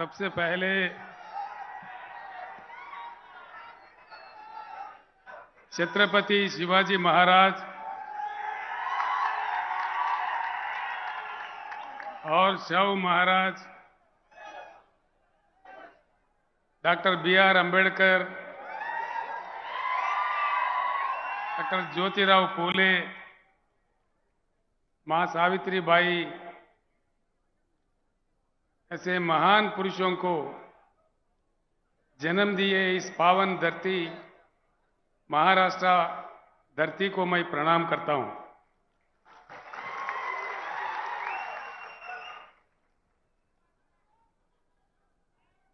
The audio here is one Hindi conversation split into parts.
सबसे पहले छत्रपति शिवाजी महाराज और Shahu Maharaj, doctor B.R. Ambedkar, doctor Jyotirao Phule, मां सावित्रीबाई, ऐसे महान पुरुषों को जन्म दिए इस पावन धरती महाराष्ट्र धरती को मैं प्रणाम करता हूं।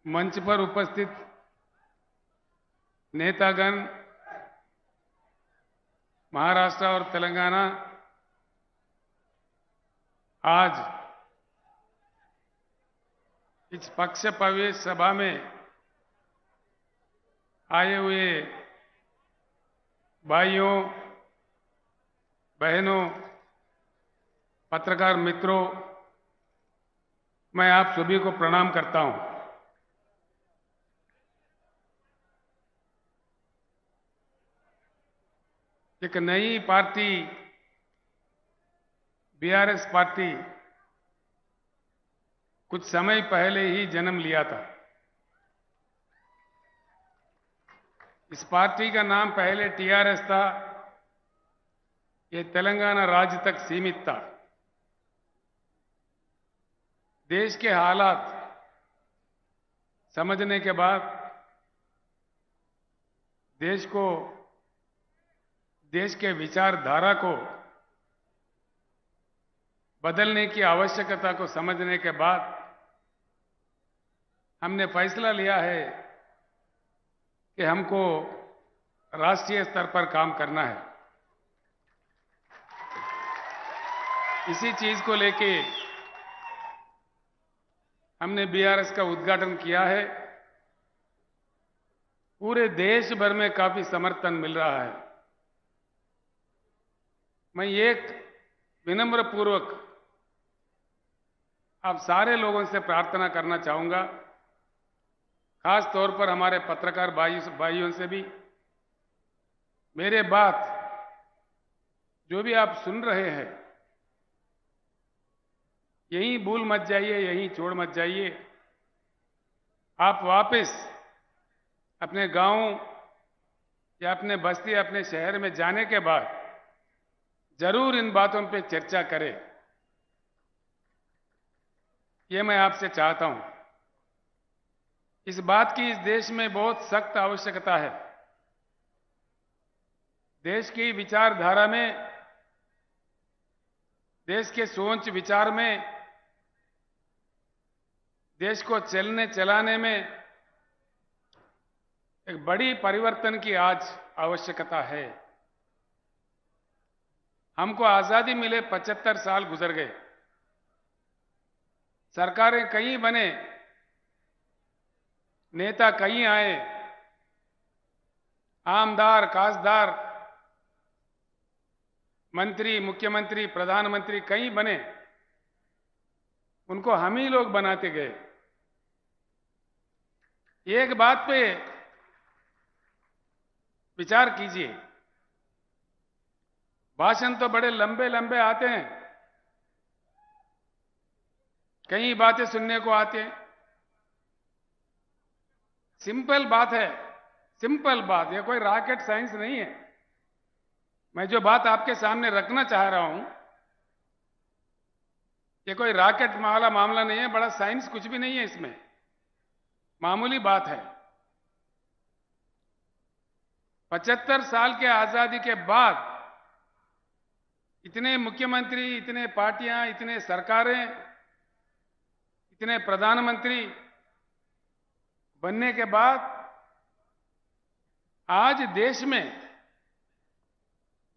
मंच पर उपस्थित नेतागण, महाराष्ट्र और तेलंगाना आज इस पक्ष प्रवेश सभा में आए हुए भाइयों, बहनों, पत्रकार मित्रों, मैं आप सभी को प्रणाम करता हूं। एक नई पार्टी BRS पार्टी कुछ समय पहले ही जन्म लिया था। इस पार्टी का नाम पहले TRS था। ये तेलंगाना राज्य तक सीमित था। देश के हालात समझने के बाद देश के विचारधारा को बदलने की आवश्यकता को समझने के बाद हमने फैसला लिया है कि हमको राष्ट्रीय स्तर पर काम करना है। इसी चीज को लेके हमने BRS का उद्घाटन किया है। पूरे देश भर में काफी समर्थन मिल रहा है। मैं एक विनम्र पूर्वक आप सारे लोगों से प्रार्थना करना चाहूंगा, खास तौर पर हमारे पत्रकार भाइयों से भी, मेरे बात जो भी आप सुन रहे हैं यहीं भूल मत जाइए, यहीं छोड़ मत जाइए। आप वापस अपने गांव या अपने बस्ती, अपने शहर में जाने के बाद जरूर इन बातों पे चर्चा करें, ये मैं आपसे चाहता हूं। इस बात की इस देश में बहुत सख्त आवश्यकता है। देश की विचारधारा में, देश के सोच विचार में, देश को चलने चलाने में एक बड़ी परिवर्तन की आज आवश्यकता है। हमको आजादी मिले 75 साल गुजर गए। सरकारें कई बने, नेता कई आए, आमदार, खासदार, मंत्री, मुख्यमंत्री, प्रधानमंत्री कई बने। उनको हम ही लोग बनाते गए। एक बात पे विचार कीजिए, भाषण तो बड़े लंबे लंबे आते हैं, कई बातें सुनने को आते हैं। सिंपल बात है, सिंपल बात, ये कोई रॉकेट साइंस नहीं है। मैं जो बात आपके सामने रखना चाह रहा हूं, ये कोई रॉकेट वाला मामला नहीं है, बड़ा साइंस कुछ भी नहीं है इसमें, मामूली बात है। 75 साल के आजादी के बाद इतने मुख्यमंत्री, इतने पार्टियां, इतने सरकारें, इतने प्रधानमंत्री बनने के बाद आज देश में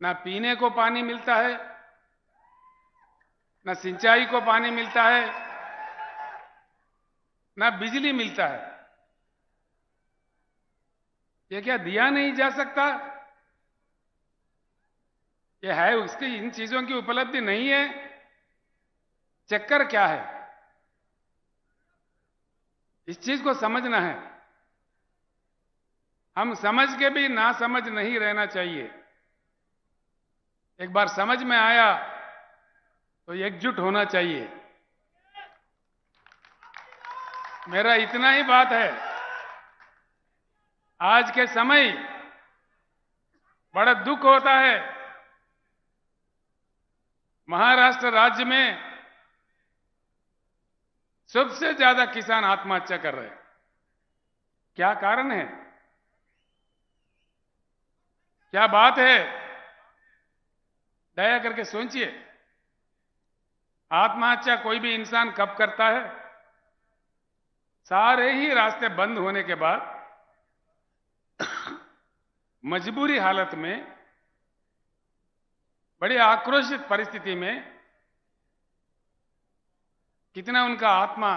ना पीने को पानी मिलता है, ना सिंचाई को पानी मिलता है, ना बिजली मिलता है। ये क्या दिया नहीं जा सकता? ये है, उसकी इन चीजों की उपलब्धि नहीं है। चक्कर क्या है? इस चीज को समझना है। हम समझ के भी ना समझ नहीं रहना चाहिए। एक बार समझ में आया तो एकजुट होना चाहिए। मेरा इतना ही बात है। आज के समय बड़ा दुख होता है, महाराष्ट्र राज्य में सबसे ज्यादा किसान आत्महत्या कर रहे हैं। क्या कारण है? क्या बात है? दया करके सोचिए। आत्महत्या कोई भी इंसान कब करता है? सारे ही रास्ते बंद होने के बाद मजबूरी हालत में, बड़ी आक्रोशित परिस्थिति में कितना उनका आत्मा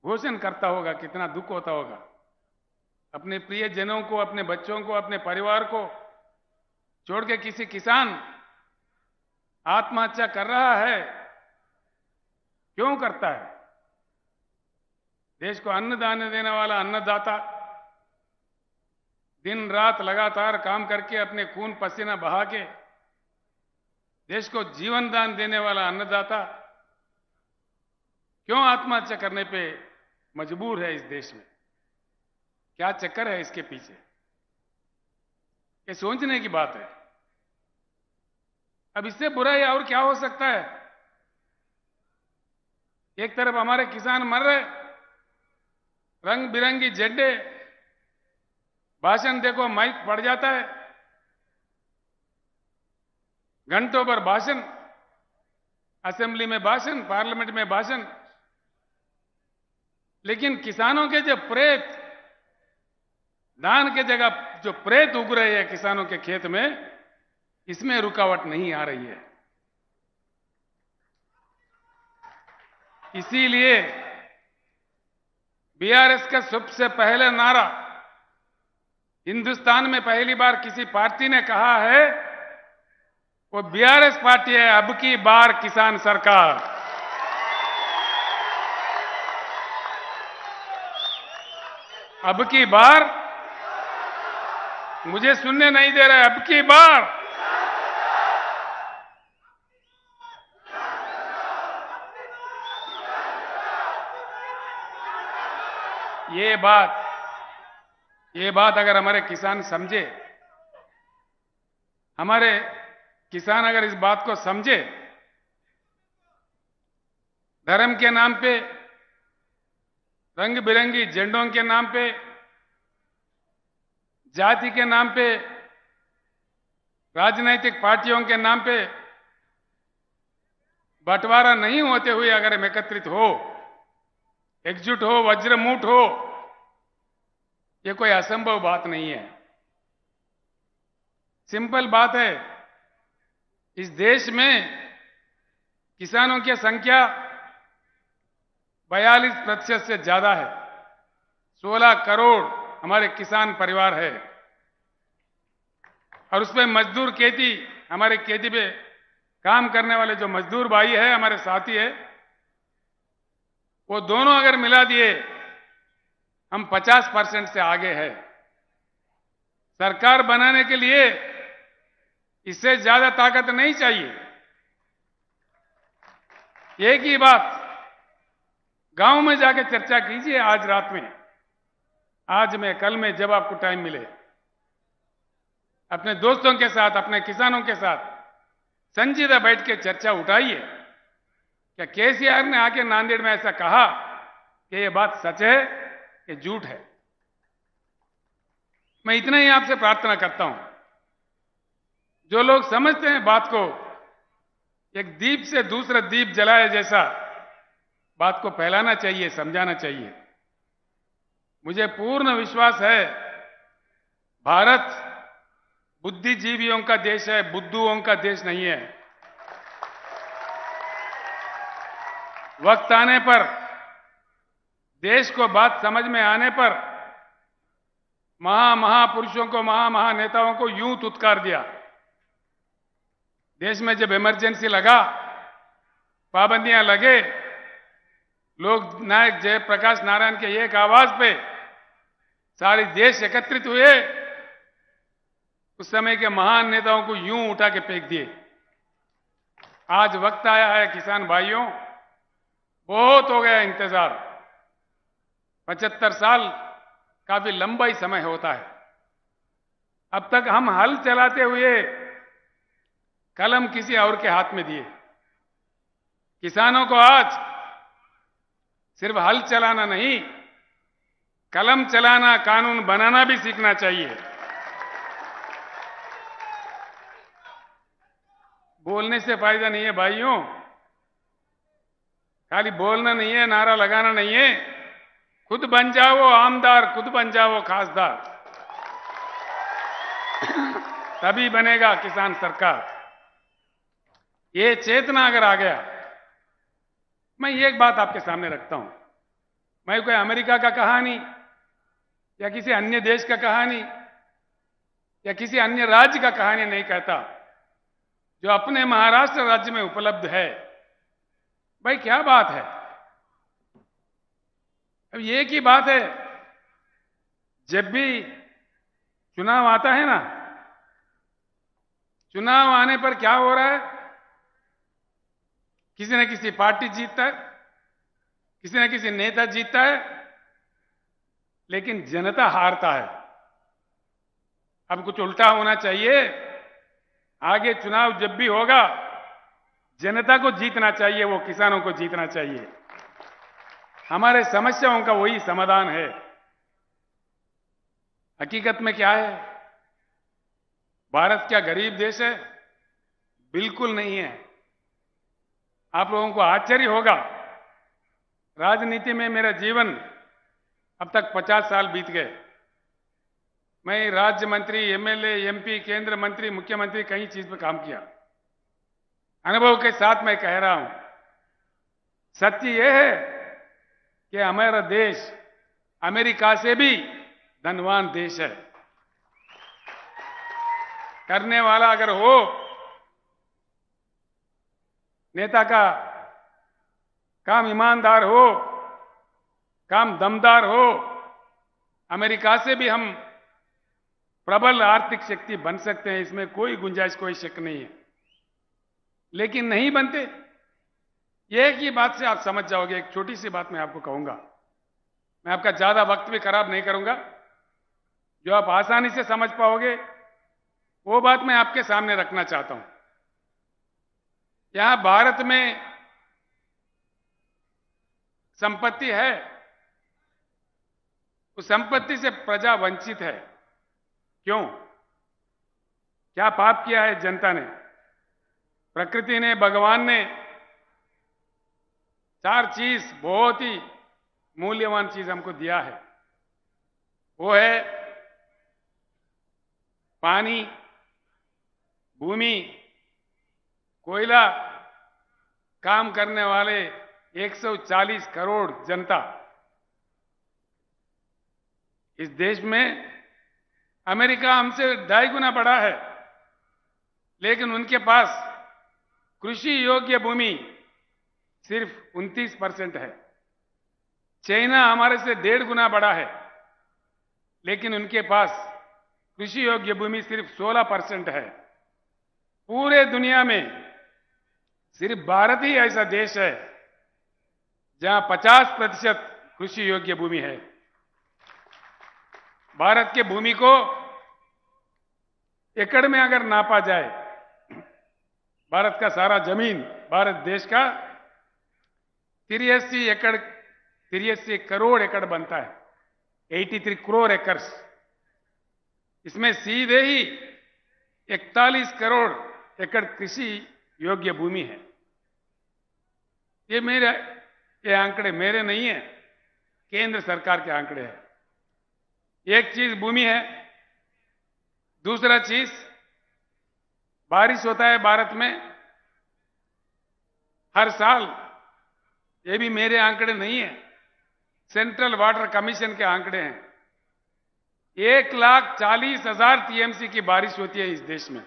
घोषण करता होगा, कितना दुख होता होगा। अपने प्रियजनों को, अपने बच्चों को, अपने परिवार को छोड़ के किसी किसान आत्महत्या कर रहा है। क्यों करता है? देश को अन्नदान देने वाला अन्नदाता, दिन रात लगातार काम करके अपने खून पसीना बहा के देश को जीवन दान देने वाला अन्नदाता क्यों आत्महत्या करने पे मजबूर है इस देश में? क्या चक्कर है इसके पीछे? ये सोचने की बात है। अब इससे बुराई और क्या हो सकता है? एक तरफ हमारे किसान मर रहे, रंग बिरंगी झंडे, भाषण देखो, माइक पड़ जाता है, घंटों पर भाषण, असेंबली में भाषण, पार्लियामेंट में भाषण। लेकिन किसानों के जो प्रेत, धान के जगह जो प्रेत उग रहे हैं किसानों के खेत में, इसमें रुकावट नहीं आ रही है। इसीलिए बीआरएस का सबसे पहला नारा, हिंदुस्तान में पहली बार किसी पार्टी ने कहा है, वो बीआरएस पार्टी है, अब की बार किसान सरकार। अब की बार, मुझे सुनने नहीं दे रहे, अब की बार ये बात अगर हमारे किसान समझे, हमारे किसान अगर इस बात को समझे, धर्म के नाम पे, रंग बिरंगी झंडों के नाम पे, जाति के नाम पे, राजनीतिक पार्टियों के नाम पे बंटवारा नहीं होते हुए अगर हम एकत्रित हो, एकजुट हो, वज्रमूठ हो, ये कोई असंभव बात नहीं है। सिंपल बात है। इस देश में किसानों की संख्या 42% से ज्यादा है। 16 करोड़ हमारे किसान परिवार है, और उसमें मजदूर खेती, हमारे खेती पे काम करने वाले जो मजदूर भाई है, हमारे साथी है, वो दोनों अगर मिला दिए, हम 50% से आगे है। सरकार बनाने के लिए इससे ज्यादा ताकत नहीं चाहिए। एक ही बात गांव में जाके चर्चा कीजिए, आज रात में, आज में, कल में, जब आपको टाइम मिले, अपने दोस्तों के साथ, अपने किसानों के साथ संजीदा बैठ के चर्चा उठाइए। क्या केसीआर ने आके नांदेड़ में ऐसा कहा कि ये बात सच है कि झूठ है? मैं इतना ही आपसे प्रार्थना करता हूं, जो लोग समझते हैं बात को, एक दीप से दूसरा दीप जलाए जैसा बात को फैलाना चाहिए, समझाना चाहिए। मुझे पूर्ण विश्वास है, भारत बुद्धिजीवियों का देश है, बुद्धुओं का देश नहीं है। वक्त आने पर, देश को बात समझ में आने पर, महापुरुषों को, महानेताओं को यूं तुत्कार दिया। देश में जब इमरजेंसी लगा, पाबंदियां लगे, लोक नायक जयप्रकाश नारायण के एक आवाज पे सारे देश एकत्रित हुए। उस समय के महान नेताओं को यूं उठा के फेंक दिए। आज वक्त आया है किसान भाइयों, बहुत हो गया इंतजार। 75 साल काफी लंबा ही समय होता है। अब तक हम हल चलाते हुए कलम किसी और के हाथ में दिए। किसानों को आज सिर्फ हल चलाना नहीं, कलम चलाना, कानून बनाना भी सीखना चाहिए। बोलने से फायदा नहीं है भाइयों, खाली बोलना नहीं है, नारा लगाना नहीं है। खुद बन जाओ आमदार, खुद बन जाओ खासदार, तभी बनेगा किसान सरकार। ये चेतना अगर आ गया, मैं एक बात आपके सामने रखता हूं। मैं कोई अमेरिका का कहानी या किसी अन्य देश का कहानी या किसी अन्य राज्य का कहानी नहीं कहता। जो अपने महाराष्ट्र राज्य में उपलब्ध है, भाई क्या बात है। अब एक ही बात है, जब भी चुनाव आता है ना, चुनाव आने पर क्या हो रहा है, किसी न किसी पार्टी जीतता है, किसी न किसी नेता जीतता है, लेकिन जनता हारता है। अब कुछ उल्टा होना चाहिए। आगे चुनाव जब भी होगा, जनता को जीतना चाहिए, वो किसानों को जीतना चाहिए। हमारे समस्याओं का वही समाधान है। हकीकत में क्या है, भारत क्या गरीब देश है? बिल्कुल नहीं है। आप लोगों को आश्चर्य होगा, राजनीति में मेरा जीवन अब तक 50 साल बीत गए। मैं राज्य मंत्री, एमएलए, एमपी, केंद्र मंत्री, मुख्यमंत्री, कई चीज पे काम किया। अनुभव के साथ मैं कह रहा हूं, सत्य यह है कि हमारा देश अमेरिका से भी धनवान देश है। करने वाला अगर हो, नेता का काम ईमानदार हो, काम दमदार हो, अमेरिका से भी हम प्रबल आर्थिक शक्ति बन सकते हैं। इसमें कोई गुंजाइश, कोई शक नहीं है। लेकिन नहीं बनते। एक ही बात से आप समझ जाओगे। एक छोटी सी बात मैं आपको कहूंगा, मैं आपका ज्यादा वक्त भी खराब नहीं करूंगा, जो आप आसानी से समझ पाओगे वो बात मैं आपके सामने रखना चाहता हूं। यहां भारत में संपत्ति है, उस संपत्ति से प्रजा वंचित है। क्यों? क्या पाप किया है जनता ने? प्रकृति ने, भगवान ने 4 चीज, बहुत ही मूल्यवान चीज हमको दिया है। वो है पानी, भूमि, कोयला, काम करने वाले 140 करोड़ जनता। इस देश में अमेरिका हमसे 2.5 गुना बड़ा है, लेकिन उनके पास कृषि योग्य भूमि सिर्फ 29% है। चाइना हमारे से 1.5 गुना बड़ा है, लेकिन उनके पास कृषि योग्य भूमि सिर्फ 16% है। पूरे दुनिया में सिर्फ भारत ही ऐसा देश है जहां 50% कृषि योग्य भूमि है। भारत के भूमि को एकड़ में अगर नापा जाए, भारत का सारा जमीन, भारत देश का 83 करोड़ एकड़ बनता है, 83 करोड़ एकर्स। इसमें सीधे ही 41 करोड़ एकड़ कृषि योग्य भूमि है। ये आंकड़े मेरे नहीं है, केंद्र सरकार के आंकड़े हैं। एक चीज भूमि है, दूसरा चीज बारिश होता है भारत में हर साल। ये भी मेरे आंकड़े नहीं है, सेंट्रल वाटर कमीशन के आंकड़े हैं। 1,40,000 टीएमसी की बारिश होती है इस देश में,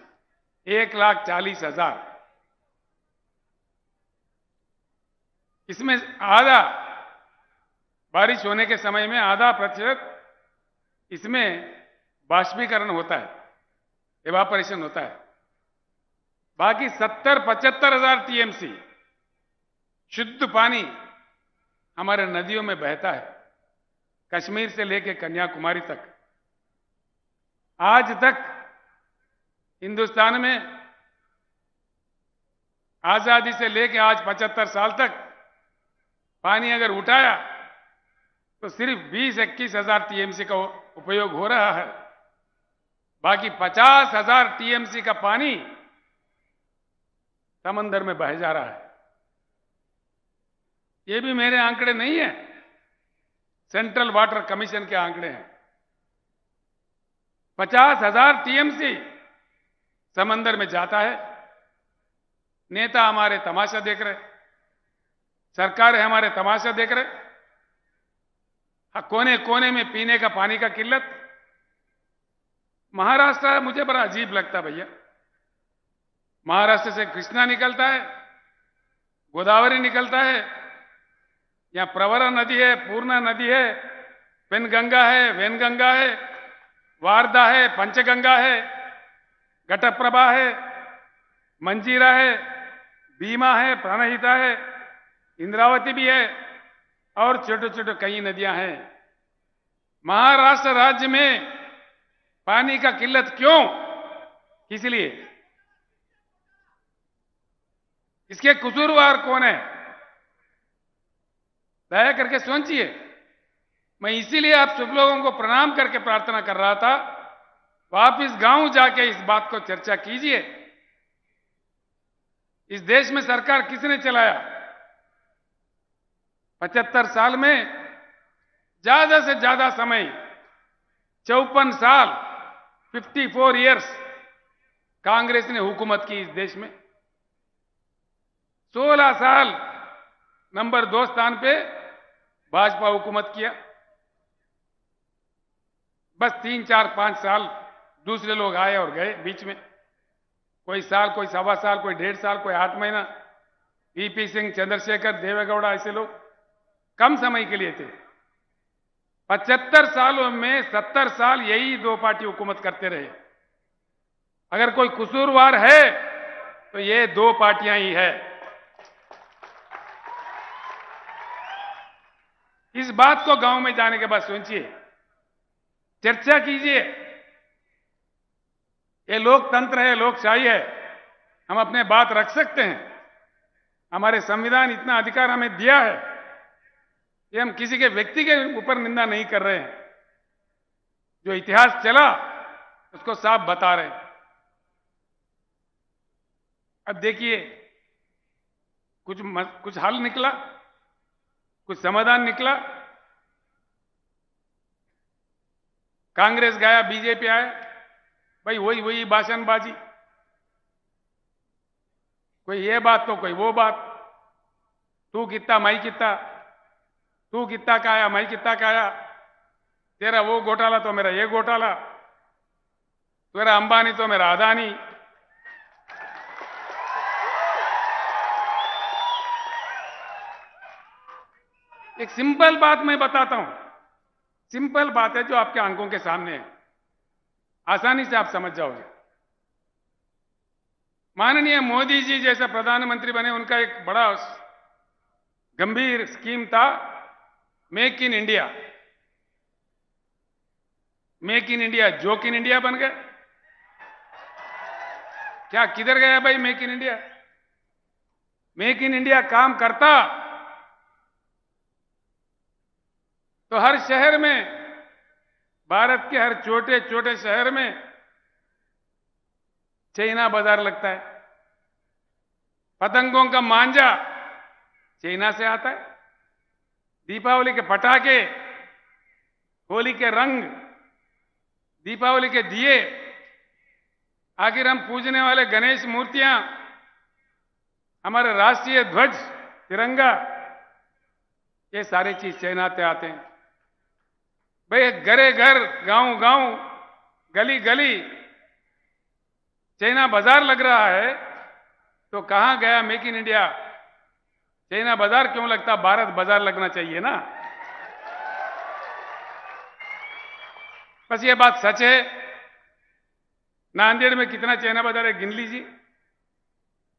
1,40,000। इसमें आधा बारिश होने के समय में आधा प्रतिशत इसमें बाष्पीकरण होता है, एवापोरेशन होता है। बाकी 70-75 हजार टीएमसी शुद्ध पानी हमारे नदियों में बहता है, कश्मीर से लेकर कन्याकुमारी तक। आज तक हिंदुस्तान में आजादी से लेकर आज 75 साल तक पानी अगर उठाया तो सिर्फ 20-21 हजार टीएमसी का उपयोग हो रहा है। बाकी 50 हजार टीएमसी का पानी समंदर में बह जा रहा है। ये भी मेरे आंकड़े नहीं है, सेंट्रल वाटर कमीशन के आंकड़े हैं। 50 हजार टीएमसी समंदर में जाता है। नेता हमारे तमाशा देख रहे, सरकार हमारे तमाशा देख रहे। कोने कोने में पीने का पानी का किल्लत। महाराष्ट्र मुझे बड़ा अजीब लगता भैया। महाराष्ट्र से कृष्णा निकलता है, गोदावरी निकलता है, यहां प्रवरा नदी है, पूर्णा नदी है, पेनगंगा है, वेनगंगा है, वारदा है, पंचगंगा है, घटप्रभा है, मंजीरा है, भीमा है, प्राणहिता है, इंद्रावती भी है और छोटे छोटे कई नदियां हैं। महाराष्ट्र राज्य में पानी का किल्लत क्यों? किस लिए? इसके कसूरवार कौन है? दया करके सोचिए। मैं इसीलिए आप सब लोगों को प्रणाम करके प्रार्थना कर रहा था, वापिस गांव जाके इस बात को चर्चा कीजिए। इस देश में सरकार किसने चलाया? 75 साल में ज्यादा से ज्यादा समय 54 साल 54 इयर्स कांग्रेस ने हुकूमत की इस देश में। 16 साल नंबर 2 स्थान पे भाजपा हुकूमत किया। बस 3, 4, 5 साल दूसरे लोग आए और गए बीच में। कोई साल, कोई सवा साल, कोई 1.5 साल, कोई 8 महीना। वीपी सिंह, चंद्रशेखर, देवेगौड़ा ऐसे लोग कम समय के लिए थे। 75 सालों में 70 साल यही 2 पार्टी हुकूमत करते रहे। अगर कोई कसूरवार है तो ये 2 पार्टियां ही है। इस बात को गांव में जाने के बाद सोचिए, चर्चा कीजिए। ये लोकतंत्र है, लोकशाही है, हम अपने बात रख सकते हैं। हमारे संविधान इतना अधिकार हमें दिया है कि हम किसी के व्यक्ति के ऊपर निंदा नहीं कर रहे हैं। जो इतिहास चला उसको साफ बता रहे हैं। अब देखिए, कुछ हल निकला, कुछ समाधान निकला। कांग्रेस गया, बीजेपी आया, भाई वही वही भाषणबाजी। कोई ये बात तो कोई वो बात। तू कितना मैं कितना, तू कितना का आया मैं कितना का आया, तेरा वो घोटाला तो मेरा ये घोटाला, तेरा अंबानी तो मेरा अदानी। एक सिंपल बात मैं बताता हूं, सिंपल बात है जो आपके आंखों के सामने है, आसानी से आप समझ जाओगे। माननीय मोदी जी जैसा प्रधानमंत्री बने, उनका एक बड़ा गंभीर स्कीम था, make in India. Make in India joke in India बन गए। क्या किधर गया भाई make in India? Make in India काम करता तो हर शहर में, भारत के हर छोटे छोटे शहर में चाइना बाजार लगता है। पतंगों का मांझा चाइना से आता है। दीपावली के पटाखे, होली के रंग, दीपावली के दिए, आखिर हम पूजने वाले गणेश मूर्तियां, हमारे राष्ट्रीय ध्वज तिरंगा, ये सारी चीज चाइना से आते हैं। भाई घरे घर, गांव गांव, गली गली चाइना बाजार लग रहा है, तो कहां गया मेक इन इंडिया? चाइना बाजार क्यों लगता? भारत बाजार लगना चाहिए ना। बस ये बात सच है। नांदेड़ में कितना चाइना बाजार है गिन लीजिए।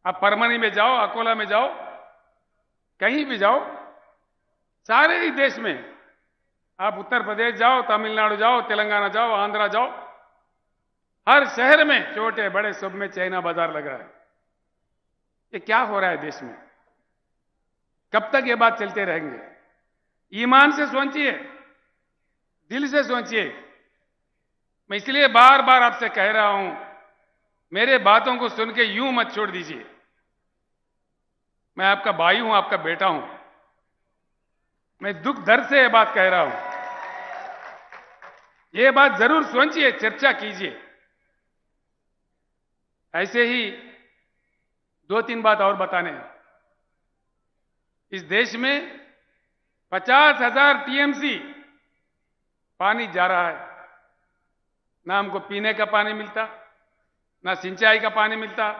आप परमनी में जाओ, अकोला में जाओ, कहीं भी जाओ, सारे ही देश में, आप उत्तर प्रदेश जाओ, तमिलनाडु जाओ, तेलंगाना जाओ, आंध्रा जाओ, हर शहर में छोटे बड़े सब में चाइना बाजार लग रहा है। ये क्या हो रहा है देश में? कब तक ये बात चलते रहेंगे? ईमान से सोचिए, दिल से सोचिए। मैं इसलिए बार बार आपसे कह रहा हूं, मेरे बातों को सुन के यूं मत छोड़ दीजिए। मैं आपका भाई हूं, आपका बेटा हूं। मैं दुख दर्द से ये बात कह रहा हूं। ये बात जरूर सोचिए, चर्चा कीजिए। ऐसे ही 2-3 बात और बताने हैं। इस देश में 50,000 टीएमसी पानी जा रहा है। ना हमको पीने का पानी मिलता, ना सिंचाई का पानी मिलता,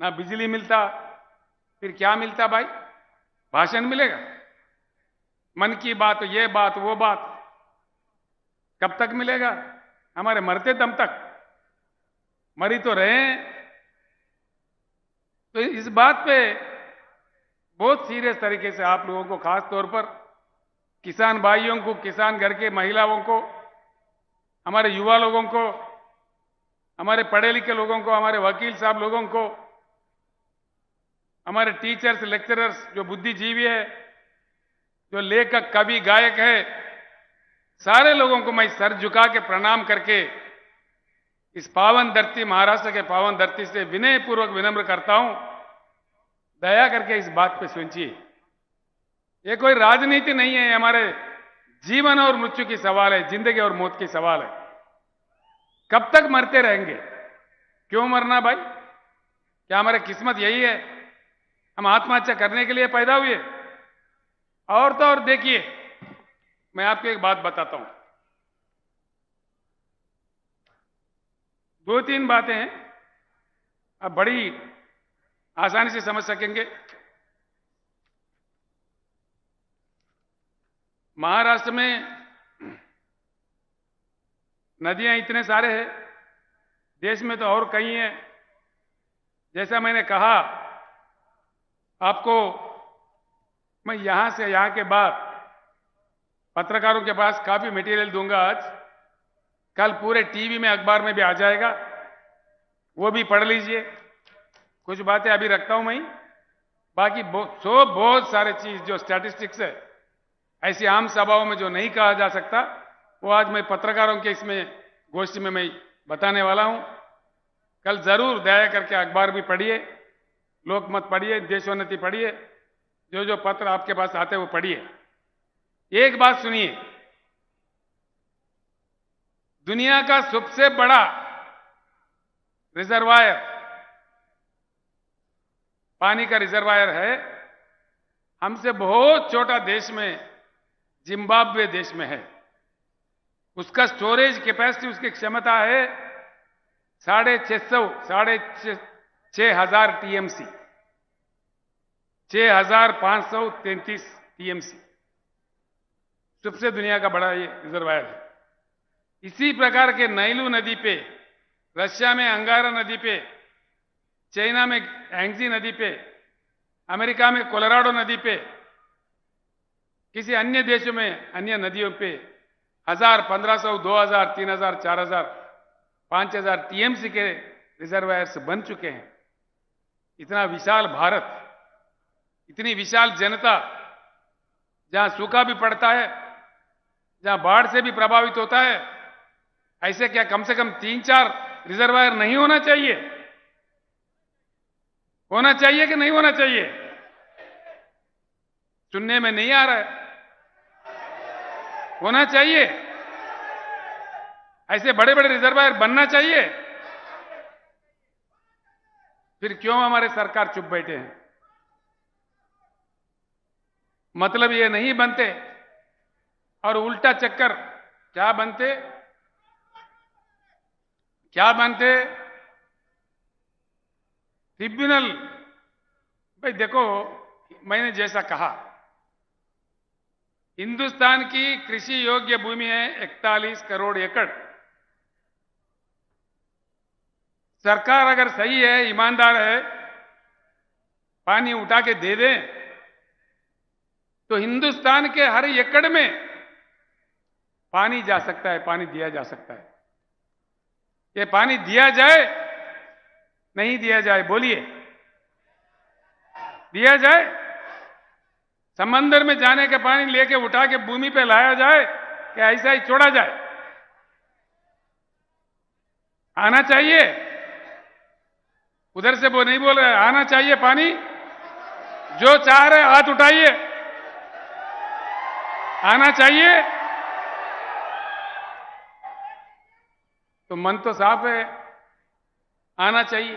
ना बिजली मिलता। फिर क्या मिलता भाई? भाषण मिलेगा, मन की बात, ये बात, वो बात। कब तक मिलेगा? हमारे मरते दम तक। मरी तो रहे हैं। तो इस बात पे बहुत सीरियस तरीके से आप लोगों को, खास तौर पर किसान भाइयों को, किसान घर के महिलाओं को, हमारे युवा लोगों को, हमारे पढ़े लिखे लोगों को, हमारे वकील साहब लोगों को, हमारे टीचर्स, लेक्चरर्स, जो बुद्धिजीवी है, जो लेखक, कवि, गायक है, सारे लोगों को मैं सर झुका के प्रणाम करके इस पावन धरती, महाराष्ट्र के पावन धरती से विनय पूर्वक विनम्र करता हूं, दया करके इस बात पे सोचिए। ये कोई राजनीति नहीं है, हमारे जीवन और मृत्यु की सवाल है, जिंदगी और मौत की सवाल है। कब तक मरते रहेंगे? क्यों मरना भाई? क्या हमारी किस्मत यही है? हम आत्महत्या करने के लिए पैदा हुए? और तो और देखिए, मैं आपको एक बात बताता हूं। 2-3 बातें हैं, आप बड़ी आसानी से समझ सकेंगे। महाराष्ट्र में नदियां इतने सारे हैं, देश में तो और कई हैं। जैसा मैंने कहा आपको, मैं यहां से, यहां के बाद पत्रकारों के पास काफी मटेरियल दूंगा आज। कल पूरे टीवी में, अखबार में भी आ जाएगा, वो भी पढ़ लीजिए। कुछ बातें अभी रखता हूं मैं, बाकी बहुत सारे चीज जो स्टैटिस्टिक्स है, ऐसी आम सभाओं में जो नहीं कहा जा सकता, वो आज मैं पत्रकारों के इसमें गोष्ठी में मैं बताने वाला हूं। कल जरूर दया करके अखबार भी पढ़िए, लोकमत पढ़िए, देशोन्नति पढ़िए, जो जो पत्र आपके पास आते हैं वो पढ़िए। एक बात सुनिए, दुनिया का सबसे बड़ा रिजर्वायर, पानी का रिजर्वायर है, हमसे बहुत छोटा देश में, जिम्बाब्वे देश में है। उसका स्टोरेज कैपेसिटी, उसकी क्षमता है 6,500 टीएमसी, 6,533 टीएमसी। सबसे दुनिया का बड़ा ये रिजर्वायर है। इसी प्रकार के नाइलू नदी पे, रशिया में अंगारा नदी पे, चाइना में एंगजी नदी पे, अमेरिका में कोलोराडो नदी पे, किसी अन्य देशों में अन्य नदियों पे 1,000, 1,500, 2,000, 3,000, 4,000, 5,000 टीएमसी के रिजर्वायर्स बन चुके हैं। इतना विशाल भारत, इतनी विशाल जनता, जहां सूखा भी पड़ता है, जहां बाढ़ से भी प्रभावित होता है, ऐसे क्या कम से कम 3-4 रिजर्वायर नहीं होना चाहिए? होना चाहिए कि नहीं होना चाहिए? सुनने में नहीं आ रहा है। होना चाहिए। ऐसे बड़े बड़े रिजर्वायर बनना चाहिए। फिर क्यों हमारे सरकार चुप बैठे हैं? मतलब ये नहीं बनते, और उल्टा चक्कर क्या बनते? क्या बनते? ट्रिब्यूनल। भाई देखो, मैंने जैसा कहा, हिंदुस्तान की कृषि योग्य भूमि है 41 करोड़ एकड़। सरकार अगर सही है, ईमानदार है, पानी उठा के दे दे तो हिंदुस्तान के हर एकड़ में पानी जा सकता है, पानी दिया जा सकता है। ये पानी दिया जाए, नहीं दिया जाए, बोलिए, दिया जाए? समंदर में जाने के पानी लेके उठा के भूमि पे लाया जाए कि ऐसा ही छोड़ा जाए? आना चाहिए। उधर से वो नहीं बोल रहे, आना चाहिए पानी। जो चाह रहे हाथ उठाइए, आना चाहिए। तो मन तो साफ है, आना चाहिए।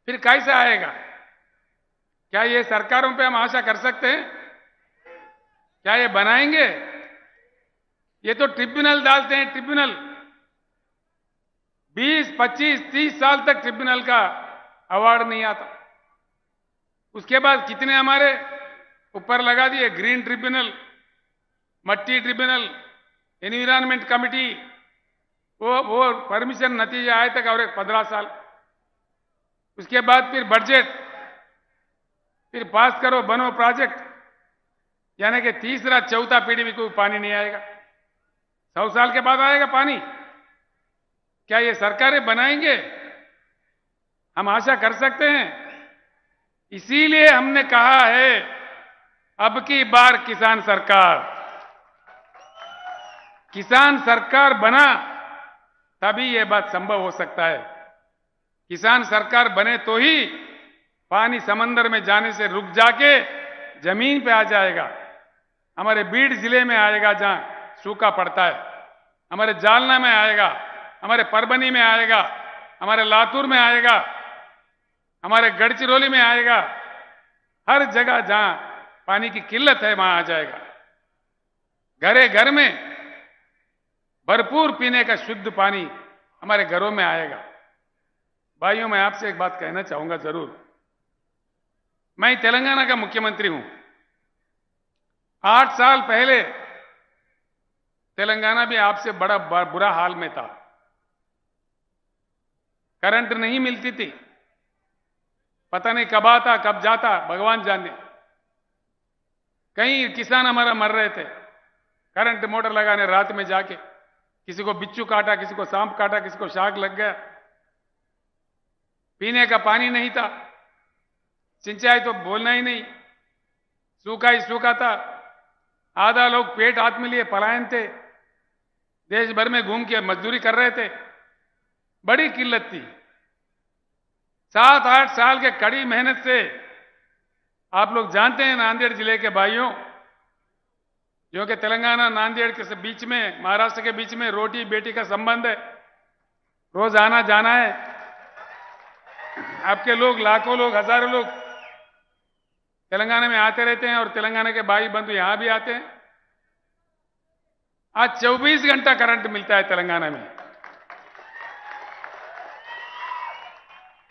फिर कैसे आएगा? क्या ये सरकारों पे हम आशा कर सकते हैं? क्या ये बनाएंगे? ये तो ट्रिब्यूनल डालते हैं, ट्रिब्यूनल। 20, 25, 30 साल तक ट्रिब्यूनल का अवार्ड नहीं आता। उसके बाद कितने हमारे ऊपर लगा दिए, ग्रीन ट्रिब्यूनल, मट्टी ट्रिब्यूनल, एनवायरमेंट कमिटी, वो परमिशन नतीजा आए तक और 15 साल। उसके बाद फिर बजट, फिर पास करो, बनो प्रोजेक्ट, यानी कि तीसरा चौथा पीढ़ी में कोई पानी नहीं आएगा। 100 साल के बाद आएगा पानी। क्या ये सरकारें बनाएंगे? हम आशा कर सकते हैं? इसीलिए हमने कहा है, अब की बार किसान सरकार। किसान सरकार बना तभी ये बात संभव हो सकता है। किसान सरकार बने तो ही पानी समंदर में जाने से रुक जाके जमीन पे आ जाएगा। हमारे बीड जिले में आएगा जहां सूखा पड़ता है, हमारे जालना में आएगा, हमारे परभनी में आएगा, हमारे लातूर में आएगा, हमारे गढ़चिरौली में आएगा। हर जगह जहां पानी की किल्लत है वहां आ जाएगा। घरे घर में भरपूर पीने का शुद्ध पानी हमारे घरों में आएगा। भाइयों, मैं आपसे एक बात कहना चाहूंगा जरूर। मैं तेलंगाना का मुख्यमंत्री हूं। 8 साल पहले तेलंगाना भी आपसे बड़ा बुरा हाल में था। करंट नहीं मिलती थी, पता नहीं कब आता कब जाता, भगवान जाने। कई किसान हमारा मर रहे थे करंट मोटर लगाने रात में जाके। किसी को बिच्छू काटा, किसी को सांप काटा, किसी को शाक लग गया। पीने का पानी नहीं था, सिंचाई तो बोलना ही नहीं, सूखा ही सूखा था। आधा लोग पेट हाथ में लिए पलायन थे, देश भर में घूम के मजदूरी कर रहे थे। बड़ी किल्लत थी। 7-8 साल के कड़ी मेहनत से, आप लोग जानते हैं नांदेड़ जिले के भाइयों, जो कि तेलंगाना नांदेड़ के बीच में, महाराष्ट्र के बीच में रोटी बेटी का संबंध है। रोज आना जाना है। आपके लोग, लाखों लोग, हजारों लोग तेलंगाना में आते रहते हैं और तेलंगाना के भाई बंधु यहां भी आते हैं। आज 24 घंटा करंट मिलता है तेलंगाना में।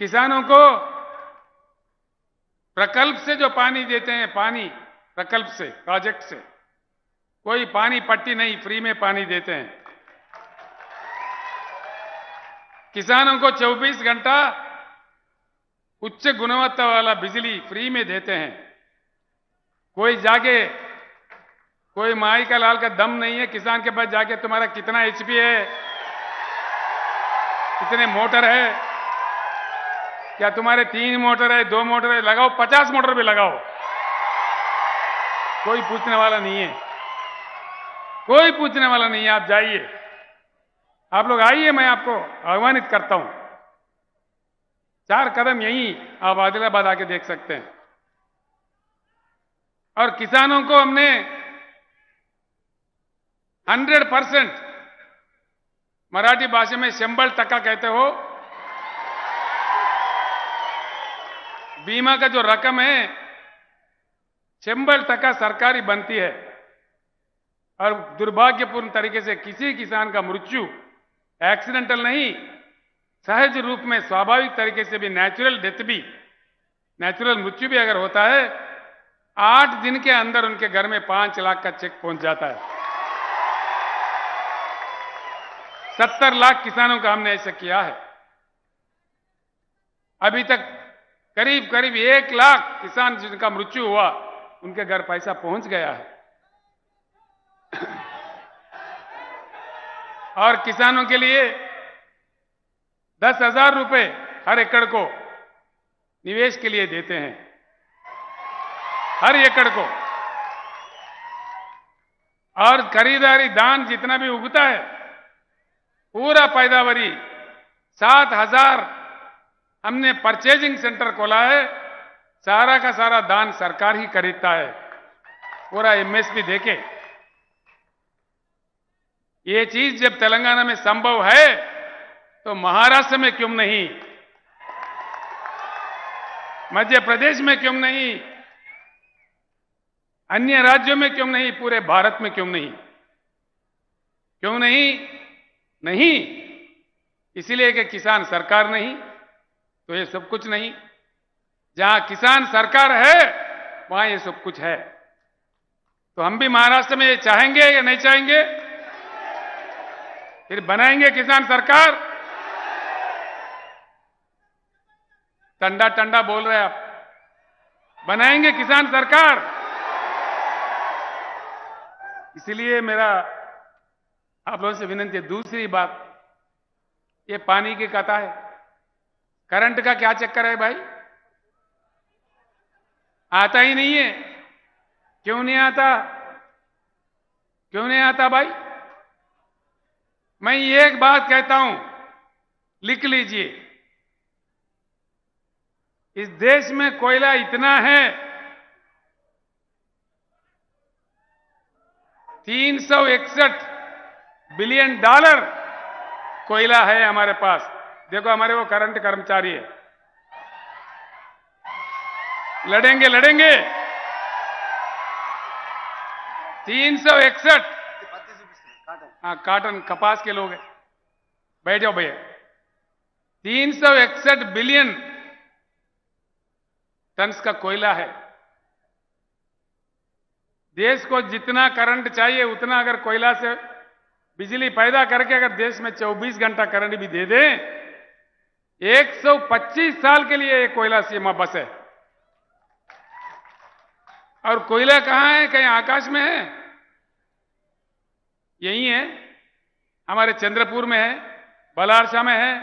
किसानों को प्रकल्प से जो पानी देते हैं, पानी प्रकल्प से, प्रोजेक्ट से, कोई पानी पट्टी नहीं, फ्री में पानी देते हैं। किसानों को 24 घंटा उच्च गुणवत्ता वाला बिजली फ्री में देते हैं। कोई जाके, कोई माई का लाल का दम नहीं है किसान के पास जाके तुम्हारा कितना एचपी है, कितने मोटर है, क्या तुम्हारे 3 मोटर है, 2 मोटर है, लगाओ, 50 मोटर भी लगाओ, कोई पूछने वाला नहीं है। कोई पूछने वाला नहीं है। आप जाइए, आप लोग आइए, मैं आपको आह्वानित करता हूं। 4 कदम यहीं आप आदिलाबाद आके देख सकते हैं। और किसानों को हमने 100%, मराठी भाषा में 100% कहते हो, बीमा का जो रकम है 100% सरकारी बनती है। और दुर्भाग्यपूर्ण तरीके से किसी किसान का मृत्यु एक्सीडेंटल नहीं, सहज रूप में, स्वाभाविक तरीके से भी, नेचुरल डेथ भी, नेचुरल मृत्यु भी अगर होता है 8 दिन के अंदर उनके घर में 5 लाख का चेक पहुंच जाता है। 70 लाख किसानों का हमने ऐसा किया है। अभी तक करीब करीब 1 लाख किसान जिनका मृत्यु हुआ उनके घर पैसा पहुंच गया है। और किसानों के लिए 10,000 रुपए हर एकड़ को निवेश के लिए देते हैं, हर एकड़ को। और खरीदारी दान जितना भी उगता है पूरा पैदावारी 7,000 हमने परचेजिंग सेंटर खोला है, सारा का सारा दान सरकार ही खरीदता है, पूरा एमएसपी देके। ये चीज जब तेलंगाना में संभव है तो महाराष्ट्र में क्यों नहीं, मध्य प्रदेश में क्यों नहीं, अन्य राज्यों में क्यों नहीं, पूरे भारत में क्यों नहीं? क्यों नहीं? नहीं इसलिए कि किसान सरकार नहीं तो ये सब कुछ नहीं। जहां किसान सरकार है वहां ये सब कुछ है। तो हम भी महाराष्ट्र में ये चाहेंगे या नहीं चाहेंगे? फिर बनाएंगे किसान सरकार? टंडा टंडा बोल रहे आप, बनाएंगे किसान सरकार? इसलिए मेरा आप लोगों से विनती है। दूसरी बात, ये पानी की कथा है, करंट का क्या चक्कर है भाई? आता ही नहीं है। क्यों नहीं आता? क्यों नहीं आता भाई? मैं एक बात कहता हूं, लिख लीजिए। इस देश में कोयला इतना है, 361 बिलियन डॉलर कोयला है हमारे पास। देखो हमारे वो करंट कर्मचारी है, लड़ेंगे लड़ेंगे। 361, हाँ काटन कपास के लोग हैं, बैठ जाओ भैया। 361 बिलियन टन्स का कोयला है। देश को जितना करंट चाहिए उतना अगर कोयला से बिजली पैदा करके अगर देश में 24 घंटा करंट भी दे दें, 125 साल के लिए ये कोयला सीमा बस है। और कोयला कहां है? कहीं आकाश में है? यही है, हमारे चंद्रपुर में है, बलारसा में है,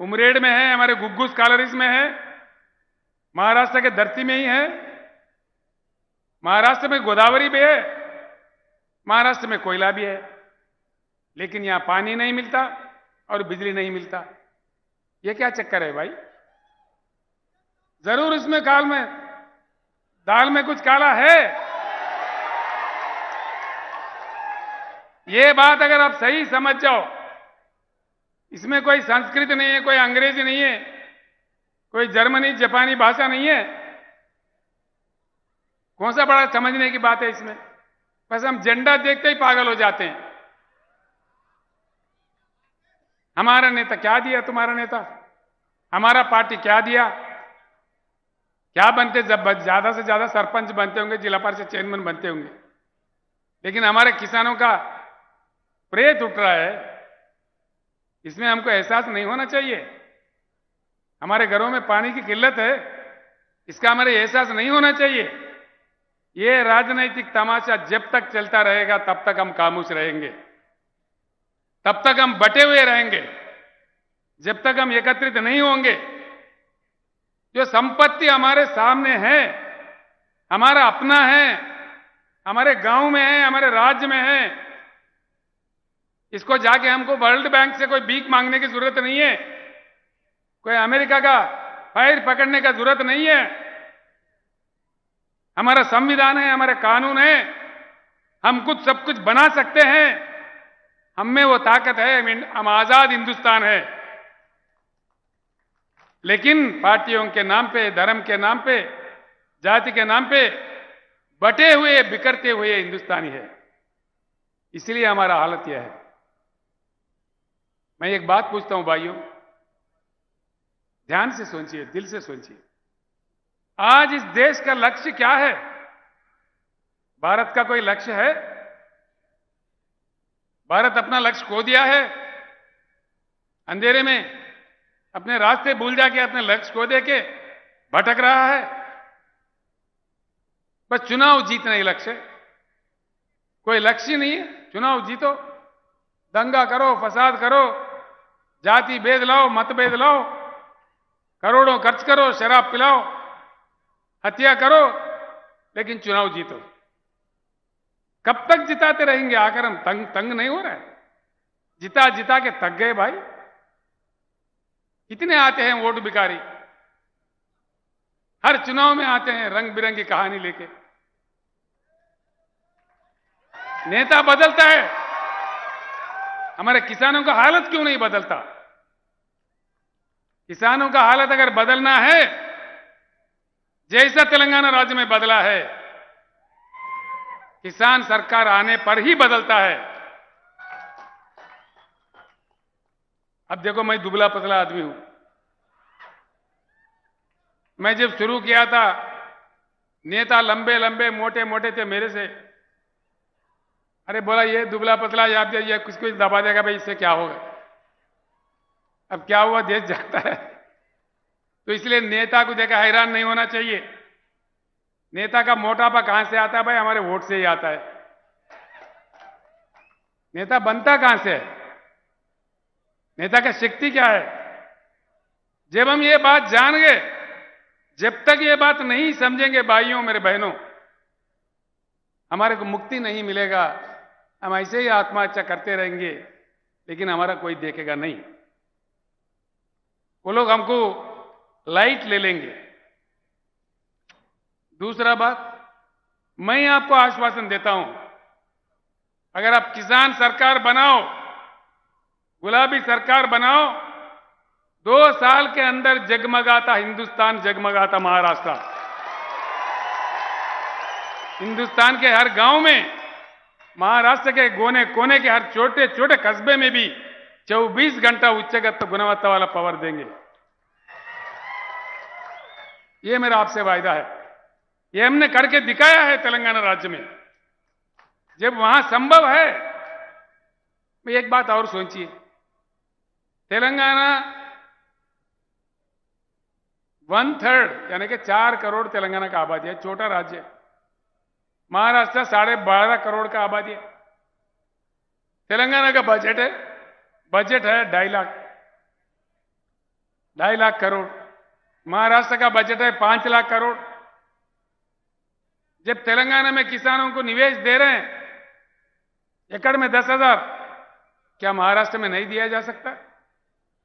उमरेड में है, हमारे गुग्गुस कालरीज में है, महाराष्ट्र के धरती में ही है। महाराष्ट्र में गोदावरी भी है, महाराष्ट्र में कोयला भी है, लेकिन यहां पानी नहीं मिलता और बिजली नहीं मिलता। ये क्या चक्कर है भाई? जरूर इसमें दाल में कुछ काला है। ये बात अगर आप सही समझ जाओ, इसमें कोई संस्कृत नहीं है, कोई अंग्रेजी नहीं है, कोई जर्मनी जापानी भाषा नहीं है। कौन सा बड़ा समझने की बात है इसमें? बस हम झंडा देखते ही पागल हो जाते हैं। हमारा नेता क्या दिया? तुम्हारा नेता? हमारा पार्टी क्या दिया? क्या बनते? जब ज्यादा से ज्यादा सरपंच बनते होंगे, जिला परिषद चेयरमैन बनते होंगे, लेकिन हमारे किसानों का प्रेत उठ रहा है। इसमें हमको एहसास नहीं होना चाहिए? हमारे घरों में पानी की किल्लत है, इसका हमारे एहसास नहीं होना चाहिए? ये राजनीतिक तमाशा जब तक चलता रहेगा तब तक हम खामोश रहेंगे, तब तक हम बटे हुए रहेंगे, जब तक हम एकत्रित नहीं होंगे। जो संपत्ति हमारे सामने है, हमारा अपना है, हमारे गांव में है, हमारे राज्य में है, इसको जाके हमको वर्ल्ड बैंक से कोई भीख मांगने की जरूरत नहीं है, कोई अमेरिका का फाइल पकड़ने का जरूरत नहीं है। हमारा संविधान है, हमारे कानून है, हम कुछ सब कुछ बना सकते हैं, हम में वो ताकत है, हम आजाद हिंदुस्तान है। लेकिन पार्टियों के नाम पे, धर्म के नाम पे, जाति के नाम पे बटे हुए, बिखरते हुए हिंदुस्तानी है। इसलिए हमारा हालत यह है। मैं एक बात पूछता हूं भाइयों, ध्यान से सोचिए, दिल से सोचिए। आज इस देश का लक्ष्य क्या है? भारत का कोई लक्ष्य है? भारत अपना लक्ष्य खो दिया है अंधेरे में, अपने रास्ते भूल जाके अपने लक्ष्य खो दे के भटक रहा है। बस चुनाव जीतना ही लक्ष्य है, कोई लक्ष्य नहीं है। चुनाव जीतो, दंगा करो, फसाद करो, जाति भेद लाओ, मतभेद लाओ, करोड़ों खर्च करो, शराब पिलाओ, हत्या करो, लेकिन चुनाव जीतो। कब तक जिताते रहेंगे? आकर हम तंग नहीं हो रहा है? जिता जिता के थक गए भाई। कितने आते हैं वोट भिखारी, हर चुनाव में आते हैं रंग बिरंगी कहानी लेके। नेता बदलता है, हमारे किसानों का हालत क्यों नहीं बदलता? किसानों का हालत अगर बदलना है, जैसा तेलंगाना राज्य में बदला है, किसान सरकार आने पर ही बदलता है। अब देखो, मैं दुबला पतला आदमी हूं। मैं जब शुरू किया था, नेता लंबे लंबे मोटे मोटे थे मेरे से। अरे बोला, ये दुबला पतला याद ये किसको दबा देगा भाई, इससे क्या होगा? अब क्या हुआ, देश जाता है। तो इसलिए नेता को देखा हैरान नहीं होना चाहिए। नेता का मोटापा कहां से आता है भाई? हमारे वोट से ही आता है। नेता बनता कहां से है? नेता का शक्ति क्या है? जब हम ये बात जान गए, जब तक ये बात नहीं समझेंगे भाइयों मेरे बहनों, हमारे को मुक्ति नहीं मिलेगा। हम ऐसे ही आत्महत्या करते रहेंगे, लेकिन हमारा कोई देखेगा नहीं। वो लोग हमको लाइट ले लेंगे। दूसरा बात, मैं आपको आश्वासन देता हूं, अगर आप किसान सरकार बनाओ, गुलाबी सरकार बनाओ, 2 साल के अंदर जगमगाता हिंदुस्तान, जगमगाता महाराष्ट्र, हिंदुस्तान के हर गांव में, महाराष्ट्र के कोने कोने के हर छोटे छोटे कस्बे में भी 24 घंटा उच्चगत गुणवत्ता वाला पावर देंगे। ये मेरा आपसे वायदा है। ये हमने करके दिखाया है तेलंगाना राज्य में। जब वहां संभव है, एक बात और सोचिए, तेलंगाना 1/3 यानी कि 4 करोड़ तेलंगाना का आबादी है, छोटा राज्य है। महाराष्ट्र 12.5 करोड़ का आबादी है। तेलंगाना का बजट है 2.5 लाख करोड़। महाराष्ट्र का बजट है 5 लाख करोड़। जब तेलंगाना में किसानों को निवेश दे रहे हैं एकड़ में 10,000, क्या महाराष्ट्र में नहीं दिया जा सकता?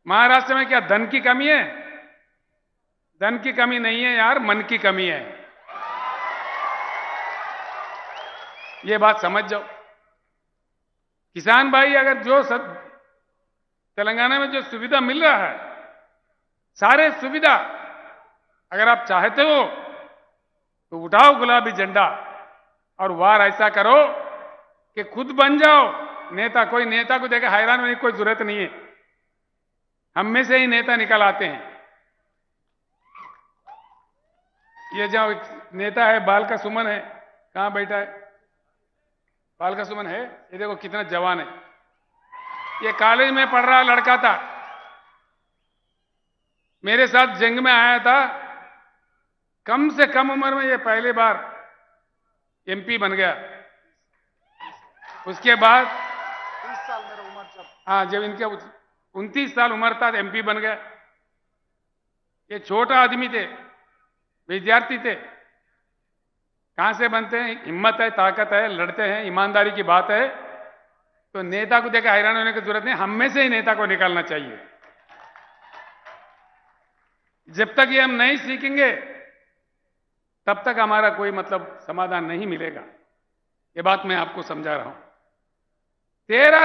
महाराष्ट्र में क्या धन की कमी है? धन की कमी नहीं है यार, मन की कमी है। ये बात समझ जाओ। किसान भाई, अगर जो तेलंगाना में जो सुविधा मिल रहा है, सारे सुविधा अगर आप चाहते हो तो उठाओ गुलाबी झंडा और वार ऐसा करो कि खुद बन जाओ नेता। कोई नेता को देखा हैरान होने की कोई जरूरत नहीं है, हम में से ही नेता निकल आते हैं। ये जो नेता है बाल का सुमन है, कहां बैठा है? बाल का सुमन है, ये देखो कितना जवान है। ये कॉलेज में पढ़ रहा लड़का था, मेरे साथ जंग में आया था। कम से कम उम्र में ये पहली बार एमपी बन गया। उसके बाद 30 साल मेरा उम्र जब, हाँ, जब इनके 29 साल उम्र था एमपी बन गया। ये छोटा आदमी थे, विद्यार्थी थे। कहां से बनते हैं? हिम्मत है, ताकत है, लड़ते हैं, ईमानदारी की बात है। तो नेता को देखकर हैरान होने की जरूरत नहीं, हम में से ही नेता को निकालना चाहिए। जब तक ये हम नहीं सीखेंगे तब तक हमारा कोई मतलब समाधान नहीं मिलेगा। ये बात मैं आपको समझा रहा हूं।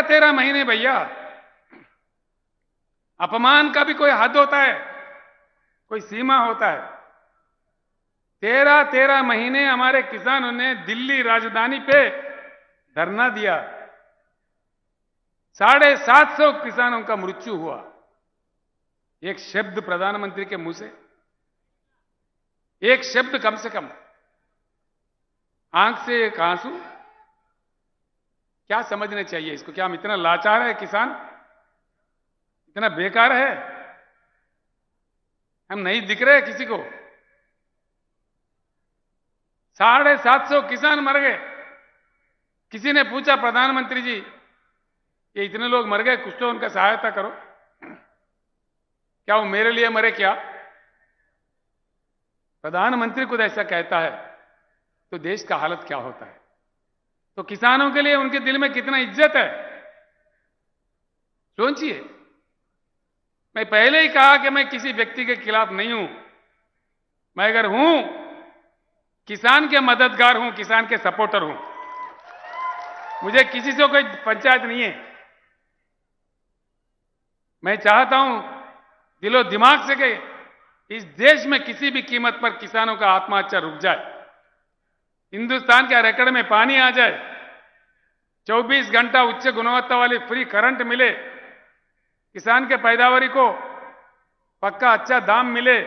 13 महीने भैया, अपमान का भी कोई हद होता है, कोई सीमा होता है। 13 महीने हमारे किसानों ने दिल्ली राजधानी पे धरना दिया। 750 किसानों का मृत्यु हुआ। एक शब्द प्रधानमंत्री के मुंह से, एक शब्द कम से कम। आंख से एक आंसू। क्या समझने चाहिए इसको? क्या हम इतना लाचार है किसान? इतना बेकार है? हम नहीं दिख रहे किसी को? 750 किसान मर गए। किसी ने पूछा प्रधानमंत्री जी ये इतने लोग मर गए, कुछ तो उनका सहायता करो। क्या वो मेरे लिए मरे क्या? प्रधानमंत्री खुद ऐसा कहता है तो देश का हालत क्या होता है? तो किसानों के लिए उनके दिल में कितना इज्जत है, सोचिए। मैं पहले ही कहा कि मैं किसी व्यक्ति के खिलाफ नहीं हूं। मैं अगर हूं, किसान के मददगार हूं, किसान के सपोर्टर हूं। मुझे किसी से कोई पंचायत नहीं है। मैं चाहता हूं दिलो दिमाग से कि इस देश में किसी भी कीमत पर किसानों का आत्महत्या रुक जाए, हिंदुस्तान के रेकॉर्ड में पानी आ जाए, 24 घंटा उच्च गुणवत्ता वाली फ्री करंट मिले, किसान के पैदावारी को पक्का अच्छा दाम मिले,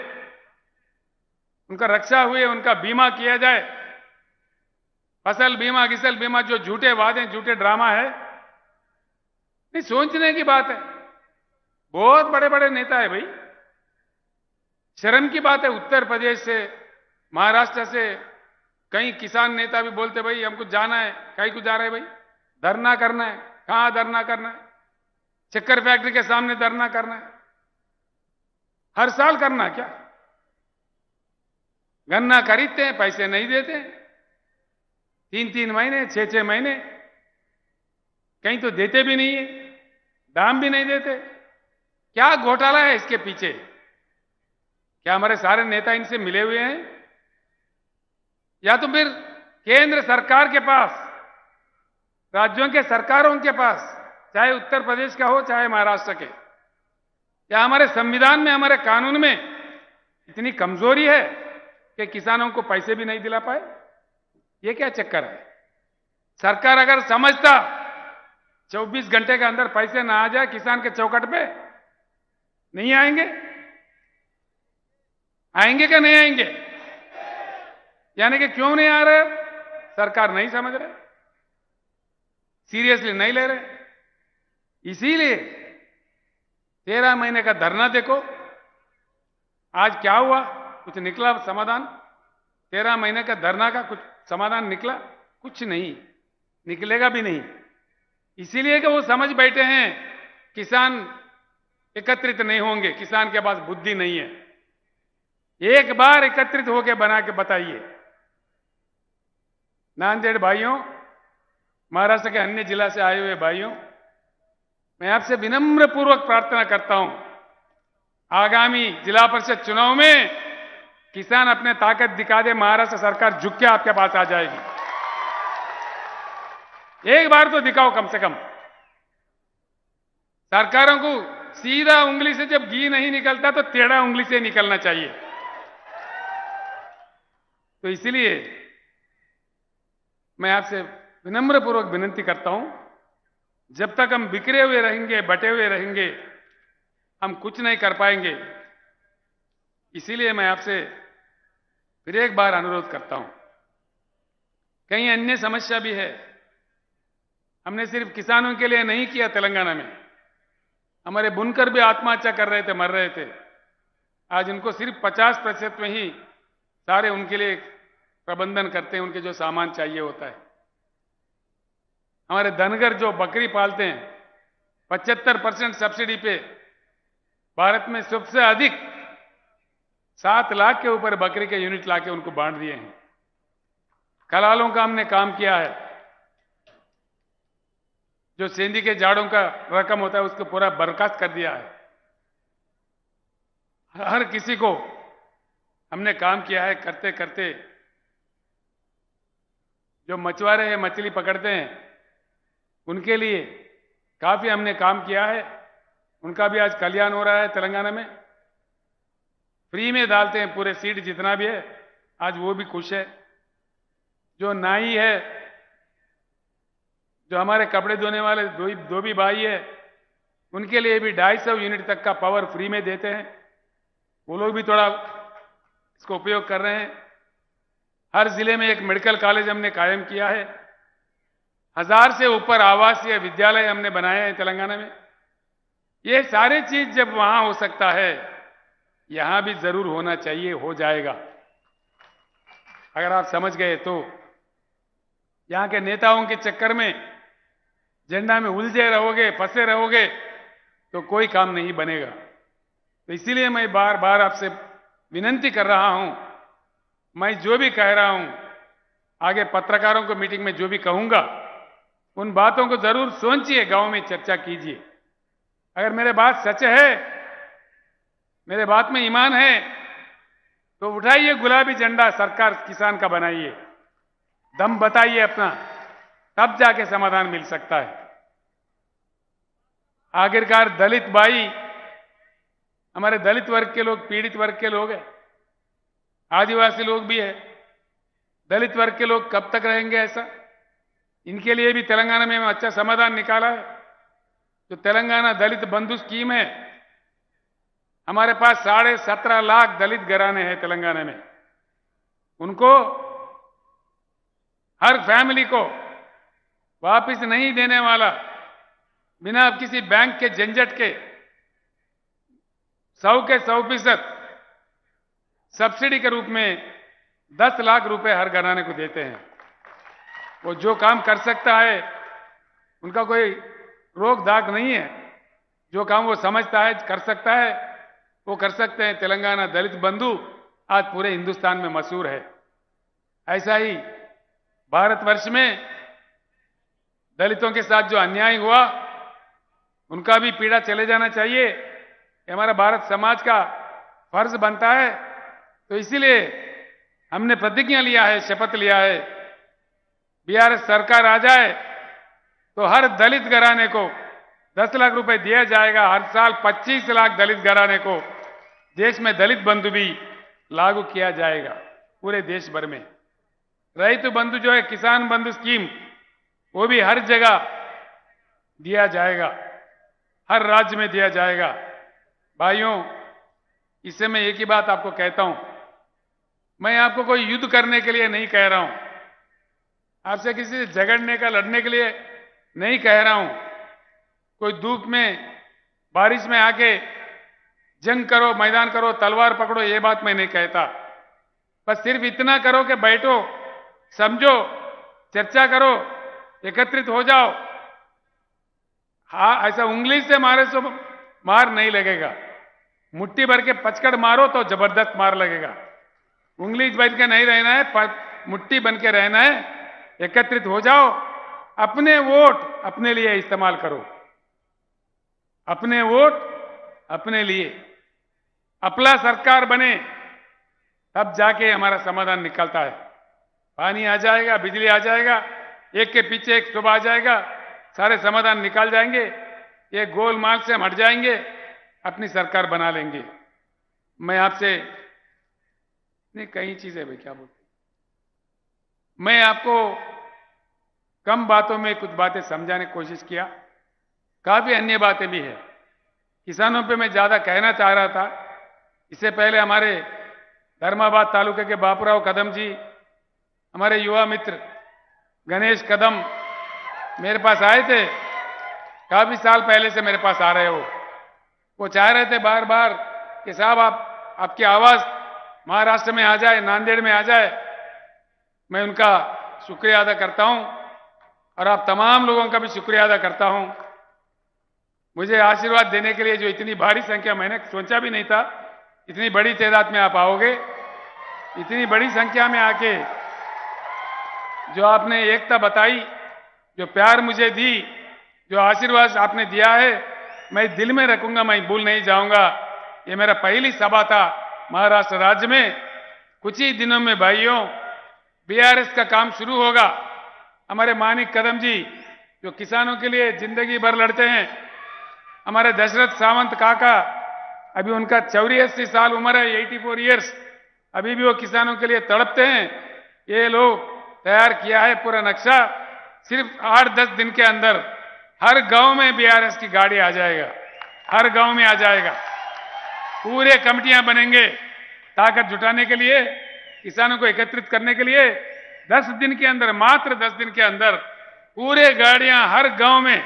उनका रक्षा हुए, उनका बीमा किया जाए। फसल बीमा, किसल बीमा, जो झूठे वादे, झूठे ड्रामा है, नहीं, सोचने की बात है। बहुत बड़े बड़े नेता है भाई। शर्म की बात है, उत्तर प्रदेश से, महाराष्ट्र से कई किसान नेता भी बोलते भाई हमको जाना है। कहीं को जा रहे हैं भाई? धरना करना है। कहां धरना करना है? शक्कर फैक्ट्री के सामने धरना करना है। हर साल करना है क्या? गन्ना खरीदते हैं, पैसे नहीं देते, 3-3 महीने, 6-6 महीने, कहीं तो देते भी नहीं है, दाम भी नहीं देते। क्या घोटाला है इसके पीछे? क्या हमारे सारे नेता इनसे मिले हुए हैं? या तो फिर केंद्र सरकार के पास, राज्यों के सरकारों के पास, चाहे उत्तर प्रदेश का हो चाहे महाराष्ट्र के, या हमारे संविधान में, हमारे कानून में इतनी कमजोरी है कि किसानों को पैसे भी नहीं दिला पाए? ये क्या चक्कर है? सरकार अगर समझता 24 घंटे के अंदर पैसे ना आ जाए किसान के चौखट पे, नहीं आएंगे? आएंगे क्या नहीं आएंगे? यानी कि क्यों नहीं आ रहे? सरकार नहीं समझ रहे, सीरियसली नहीं ले रहे। इसीलिए 13 महीने का धरना देखो, आज क्या हुआ? कुछ निकला समाधान? 13 महीने का धरना का कुछ समाधान निकला? कुछ नहीं, निकलेगा भी नहीं। इसीलिए कि वो समझ बैठे हैं किसान एकत्रित नहीं होंगे, किसान के पास बुद्धि नहीं है। एक बार एकत्रित होकर बना के बताइए। नांदेड़ भाइयों, महाराष्ट्र के अन्य जिला से आए हुए भाइयों, मैं आपसे विनम्र पूर्वक प्रार्थना करता हूं, आगामी जिला परिषद चुनाव में किसान अपने ताकत दिखा दे, महाराष्ट्र सरकार झुक के आपके पास आ जाएगी। एक बार तो दिखाओ कम से कम। सरकारों को सीधा उंगली से जब घी नहीं निकलता तो टेढ़ा उंगली से निकलना चाहिए। तो इसलिए मैं आपसे विनम्र पूर्वक विनती करता हूं, जब तक हम बिखरे हुए रहेंगे, बटे हुए रहेंगे, हम कुछ नहीं कर पाएंगे। इसीलिए मैं आपसे फिर एक बार अनुरोध करता हूं, कहीं अन्य समस्या भी है। हमने सिर्फ किसानों के लिए नहीं किया, तेलंगाना में हमारे बुनकर भी आत्महत्या कर रहे थे, मर रहे थे। आज उनको सिर्फ 50% में ही सारे उनके लिए प्रबंधन करते हैं, उनके जो सामान चाहिए होता है। हमारे धनगर जो बकरी पालते हैं, 75% सब्सिडी पे भारत में सबसे अधिक 7 लाख के ऊपर बकरी के यूनिट लाके उनको बांट दिए हैं। कलालों का हमने काम किया है, जो सेंधी के जाड़ों का रकम होता है उसको पूरा बर्खास्त कर दिया है। हर किसी को हमने काम किया है। करते करते जो मछुआरे हैं, मछली पकड़ते हैं, उनके लिए काफी हमने काम किया है। उनका भी आज कल्याण हो रहा है। तेलंगाना में फ्री में डालते हैं पूरे सीड जितना भी है, आज वो भी खुश है। जो नाई है, जो हमारे कपड़े धोने वाले धोबी भाई है, उनके लिए भी 250 यूनिट तक का पावर फ्री में देते हैं। वो लोग भी थोड़ा इसको उपयोग कर रहे हैं। हर जिले में एक मेडिकल कॉलेज हमने कायम किया है। 1000 से ऊपर आवासीय विद्यालय हमने बनाए हैं तेलंगाना में। ये सारी चीज जब वहां हो सकता है, यहां भी जरूर होना चाहिए, हो जाएगा। अगर आप समझ गए तो यहां के नेताओं के चक्कर में झंडा में उलझे रहोगे, फंसे रहोगे तो कोई काम नहीं बनेगा। तो इसीलिए मैं बार बार आपसे विनती कर रहा हूं, मैं जो भी कह रहा हूं, आगे पत्रकारों को मीटिंग में जो भी कहूंगा, उन बातों को जरूर सोचिए, गांव में चर्चा कीजिए। अगर मेरे बात सच है, मेरे बात में ईमान है, तो उठाइए गुलाबी झंडा, सरकार किसान का बनाइए, दम बताइए अपना, तब जाके समाधान मिल सकता है। आखिरकार दलित भाई, हमारे दलित वर्ग के लोग, पीड़ित वर्ग के लोग हैं, आदिवासी लोग भी है। दलित वर्ग के लोग कब तक रहेंगे ऐसा? इनके लिए भी तेलंगाना में अच्छा समाधान निकाला है। जो तेलंगाना दलित बंधु स्कीम है, हमारे पास 17.5 लाख दलित घराने हैं तेलंगाना में। उनको, हर फैमिली को वापस नहीं देने वाला, बिना किसी बैंक के झंझट के 100 के 100% सब्सिडी के रूप में 10 लाख रुपए हर घराने को देते हैं। वो जो काम कर सकता है, उनका कोई रोक दाग नहीं है। जो काम वो समझता है कर सकता है, वो कर सकते हैं। तेलंगाना दलित बंधु आज पूरे हिंदुस्तान में मशहूर है। ऐसा ही भारतवर्ष में दलितों के साथ जो अन्याय हुआ, उनका भी पीड़ा चले जाना चाहिए, ये हमारा भारत समाज का फर्ज बनता है। तो इसीलिए हमने प्रतिज्ञा लिया है, शपथ लिया है, बीआरएस सरकार आ जाए तो हर दलित घराने को 10 लाख रुपए दिया जाएगा। हर साल 25 लाख दलित घराने को देश में दलित बंधु भी लागू किया जाएगा पूरे देश भर में। रैतु बंधु जो है, किसान बंधु स्कीम, वो भी हर जगह दिया जाएगा, हर राज्य में दिया जाएगा। भाइयों, इससे मैं एक ही बात आपको कहता हूं, मैं आपको कोई युद्ध करने के लिए नहीं कह रहा हूं, आपसे किसी से झगड़ने का, लड़ने के लिए नहीं कह रहा हूं। कोई धूप में, बारिश में आके जंग करो, मैदान करो, तलवार पकड़ो, ये बात मैं नहीं कहता। बस सिर्फ इतना करो कि बैठो, समझो, चर्चा करो, एकत्रित हो जाओ। हाँ, ऐसा उंगली से मारे तो मार नहीं लगेगा, मुट्ठी भर के पचकड़ मारो तो जबरदस्त मार लगेगा। उंगली बन के नहीं रहना है, मुट्ठी बन के रहना है। एकत्रित हो जाओ, अपने वोट अपने लिए इस्तेमाल करो, अपने वोट अपने लिए, अपना सरकार बने, तब जाके हमारा समाधान निकलता है। पानी आ जाएगा, बिजली आ जाएगा, एक के पीछे एक सुबह आ जाएगा, सारे समाधान निकाल जाएंगे। ये गोलमाल से हम हट जाएंगे, अपनी सरकार बना लेंगे। मैं आपसे नहीं, कई चीजें भाई क्या बोलते, मैं आपको कम बातों में कुछ बातें समझाने की कोशिश किया, काफी अन्य बातें भी है। किसानों पे मैं ज्यादा कहना चाह रहा था। इससे पहले हमारे धर्माबाद तालुके के बापूराव कदम जी, हमारे युवा मित्र गणेश कदम मेरे पास आए थे, काफी साल पहले से मेरे पास आ रहे हो। वो चाह रहे थे बार बार कि साहब आपकी आवाज महाराष्ट्र में आ जाए, नांदेड़ में आ जाए। मैं उनका शुक्रिया अदा करता हूं और आप तमाम लोगों का भी शुक्रिया अदा करता हूं। मुझे आशीर्वाद देने के लिए, जो इतनी भारी संख्या, मैंने सोचा भी नहीं था इतनी बड़ी तादाद में आप आओगे। इतनी बड़ी संख्या में आके जो आपने एकता बताई, जो प्यार मुझे दी, जो आशीर्वाद आपने दिया है, मैं दिल में रखूंगा, मैं भूल नहीं जाऊंगा। ये मेरा पहली सभा था महाराष्ट्र राज्य में। कुछ ही दिनों में भाइयों, बीआरएस का काम शुरू होगा। हमारे मानिक कदम जी, जो किसानों के लिए जिंदगी भर लड़ते हैं, हमारे दशरथ सावंत काका, अभी उनका 84 साल उम्र है, 84 ईयर्स, अभी भी वो किसानों के लिए तड़पते हैं। ये लोग तैयार किया है पूरा नक्शा। सिर्फ 8-10 दिन के अंदर हर गांव में बीआरएस की गाड़ी आ जाएगा, हर गांव में आ जाएगा। पूरे कमिटियां बनेंगे ताकत जुटाने के लिए। किसानों को एकत्रित करने के लिए 10 दिन के अंदर, मात्र 10 दिन के अंदर पूरे गाड़ियां हर गांव में,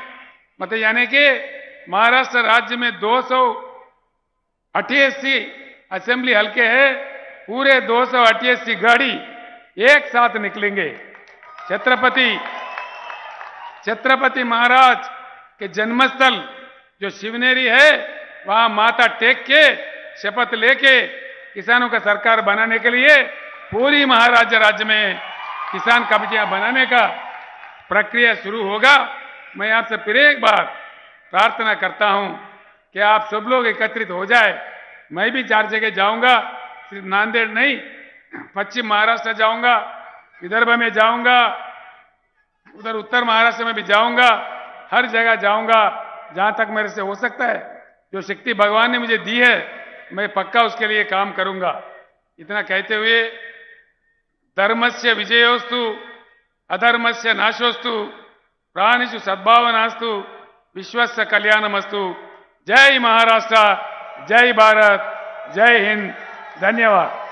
मतलब यानी कि महाराष्ट्र राज्य में 288 असेंबली हल्के हैं, पूरे 288 गाड़ी एक साथ निकलेंगे। छत्रपति महाराज के जन्मस्थल जो शिवनेरी है, वहां माथा टेक के शपथ लेके किसानों का सरकार बनाने के लिए पूरी महाराष्ट्र राज्य में किसान कमेटियां बनाने का प्रक्रिया शुरू होगा। मैं आपसे फिर एक बार प्रार्थना करता हूं कि आप सब लोग एकत्रित हो जाए। मैं भी 4 जगह जाऊंगा, सिर्फ नांदेड़ नहीं, पश्चिम महाराष्ट्र जाऊंगा, विदर्भ में जाऊंगा, उधर उत्तर महाराष्ट्र में भी जाऊंगा, हर जगह जाऊंगा जहां तक मेरे से हो सकता है। जो शक्ति भगवान ने मुझे दी है, मैं पक्का उसके लिए काम करूंगा। इतना कहते हुए, धर्मस्य विजयोस्तु अधर्मस्य नाशोस्तु प्राणिषु सद्भावनास्तु विश्वस्य कल्याणमस्तु। जय महाराष्ट्र, जय भारत, जय हिंद, धन्यवाद।